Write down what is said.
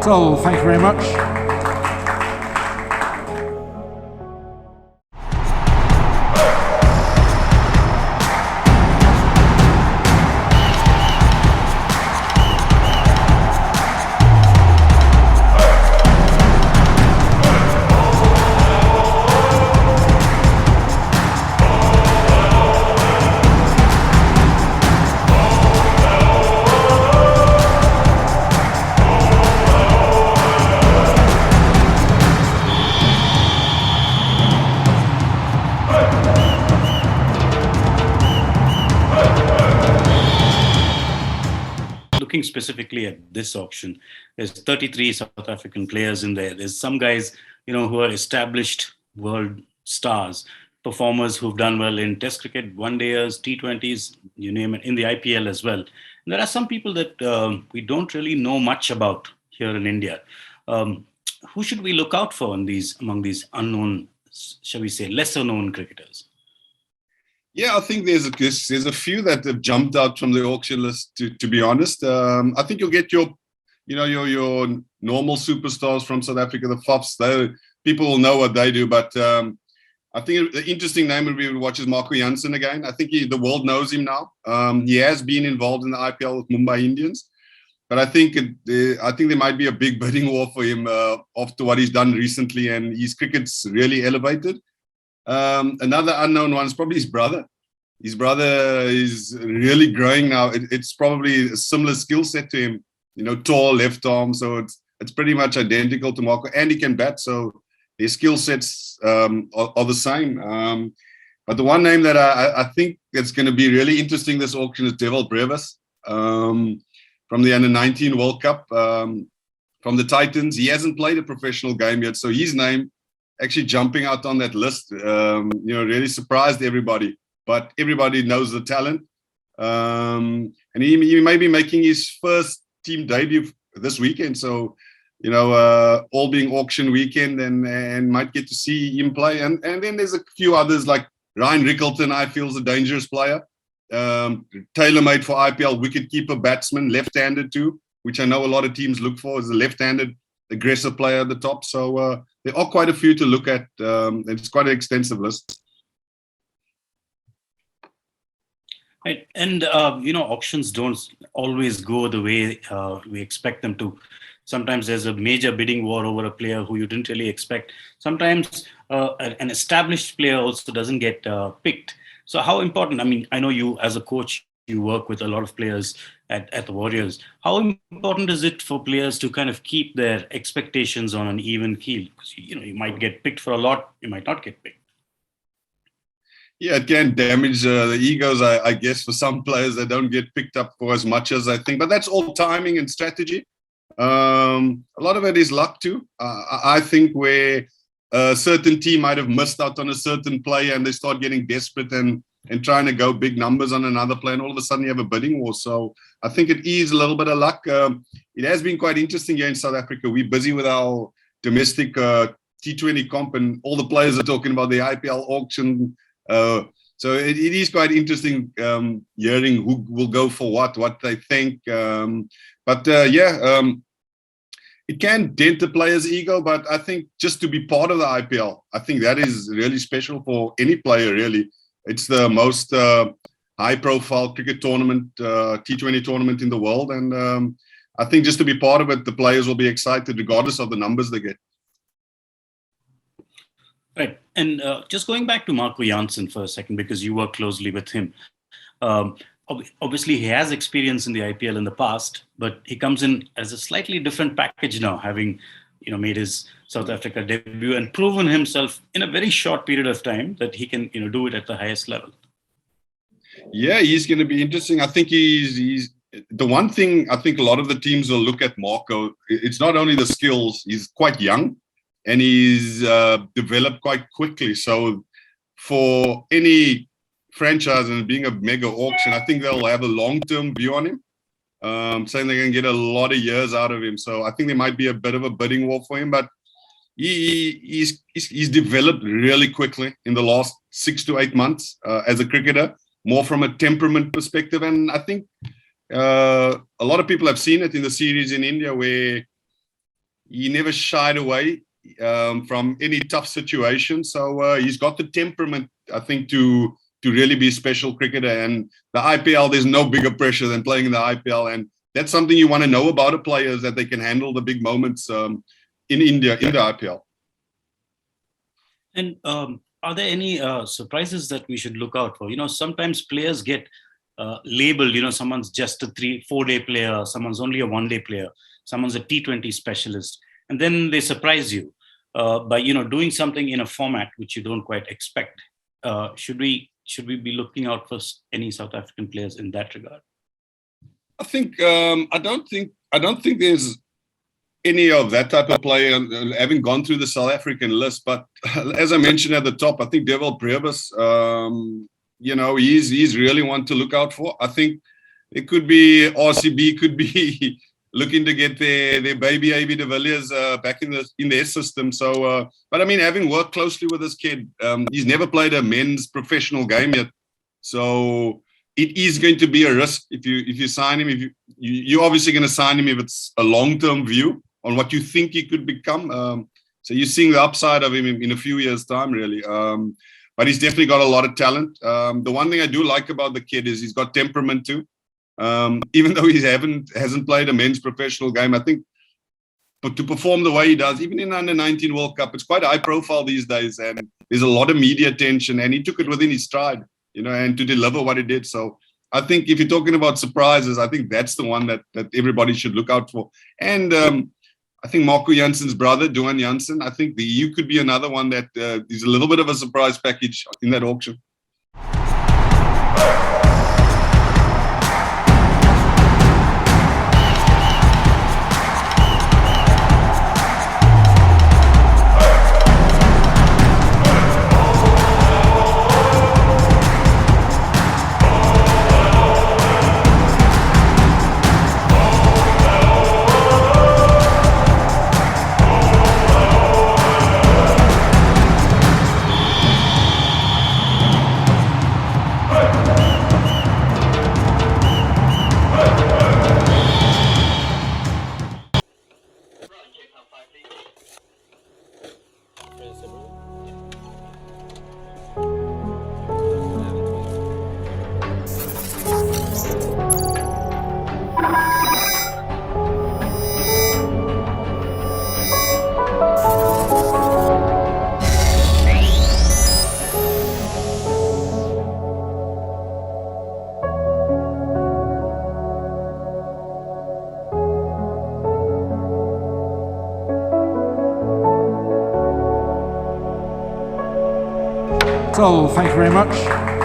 So thank you very much. Looking specifically at this auction, there's 33 South African players in there. There's some guys, who are established world stars, performers who've done well in Test cricket, one-dayers, T20s, you name it, in the IPL as well. And there are some people that we don't really know much about here in India. Who should we look out for among these unknown, shall we say, lesser-known cricketers? Yeah, I think there's a few that have jumped out from the auction list. To be honest, I think you'll get your normal superstars from South Africa, the Fafs. People will know what they do, but I think the interesting name we would watch is Marco Jansen again. I think the world knows him now. He has been involved in the IPL with Mumbai Indians, but I think there might be a big bidding war for him after what he's done recently, and his cricket's really elevated. Another unknown one is probably his brother. His brother is really growing now. It's probably a similar skill set to him, tall, left arm. So it's pretty much identical to Marco, and he can bat. So their skill sets are the same. But the one name that I think that's going to be really interesting this auction is Dewald Brevis from the Under-19 World Cup from the Titans. He hasn't played a professional game yet, so his name actually jumping out on that list, really surprised everybody. But everybody knows the talent, and he may be making his first team debut this weekend. So, all being auction weekend, and might get to see him play. And then there's a few others like Ryan Rickleton. I feel is a dangerous player, tailor-made for IPL, wicket-keeper, batsman, left-handed too, which I know a lot of teams look for as a left-handed aggressive player at the top. So there are quite a few to look at. It's quite an extensive list. Right. And, auctions don't always go the way we expect them to. Sometimes there's a major bidding war over a player who you didn't really expect. Sometimes an established player also doesn't get picked. So how important, I know you as a coach, you work with a lot of players at the Warriors. How important is it for players to kind of keep their expectations on an even keel? Because, you might get picked for a lot, you might not get picked. Yeah, it can damage the egos, I guess, for some players that don't get picked up for as much as I think. But that's all timing and strategy. A lot of it is luck too. I think where a certain team might have missed out on a certain player and they start getting desperate and trying to go big numbers on another player, and all of a sudden you have a bidding war. So I think it is a little bit of luck. It has been quite interesting here in South Africa. We're busy with our domestic T20 comp, and all the players are talking about the IPL auction. So it is quite interesting hearing who will go for what they think. It can dent the player's ego, but I think just to be part of the IPL, I think that is really special for any player, really. It's the most high-profile cricket tournament, T20 tournament in the world. And I think just to be part of it, the players will be excited regardless of the numbers they get. Right. And just going back to Marco Jansen for a second, because you work closely with him. Obviously, he has experience in the IPL in the past, but he comes in as a slightly different package now, having made his South Africa debut and proven himself in a very short period of time that he can do it at the highest level. Yeah, he's going to be interesting. I think he's the one thing I think a lot of the teams will look at Marco. It's not only the skills; he's quite young and he's developed quite quickly. So for any franchise and being a mega auction, I think they'll have a long-term view on him, saying they're going to get a lot of years out of him. So I think there might be a bit of a bidding war for him, but he's developed really quickly in the last 6 to 8 months as a cricketer, more from a temperament perspective. And I think a lot of people have seen it in the series in India where he never shied away from any tough situation. So he's got the temperament, I think, to really be a special cricketer. And the IPL, there's no bigger pressure than playing in the IPL. And that's something you want to know about a player, is that they can handle the big moments in India, in the IPL. And are there any surprises that we should look out for? Sometimes players get labeled, someone's just a 3-4 day player, someone's only a 1 day player, someone's a T20 specialist. And then they surprise you by, doing something in a format which you don't quite expect. Should we be looking out for any South African players in that regard? I think I don't think there's any of that type of player having gone through the South African list. But as I mentioned at the top, I think Dewald Brevis, he's really one to look out for. I think it could be RCB, could be looking to get their baby AB de Villiers back in their system. So, but I mean, having worked closely with this kid, he's never played a men's professional game yet. So it is going to be a risk if you sign him. You're obviously going to sign him if it's a long-term view on what you think he could become. So you're seeing the upside of him in a few years' time, really. But he's definitely got a lot of talent. The one thing I do like about the kid is he's got temperament too. Even though he hasn't played a men's professional game, I think, but to perform the way he does, even in under-19 World Cup, it's quite high profile these days, and there's a lot of media attention, and he took it within his stride, and to deliver what he did. So I think if you're talking about surprises, I think that's the one that everybody should look out for. And I think Marco Jansen's brother, Dewald Jansen, I think the EU could be another one that is a little bit of a surprise package in that auction. So, thank you very much.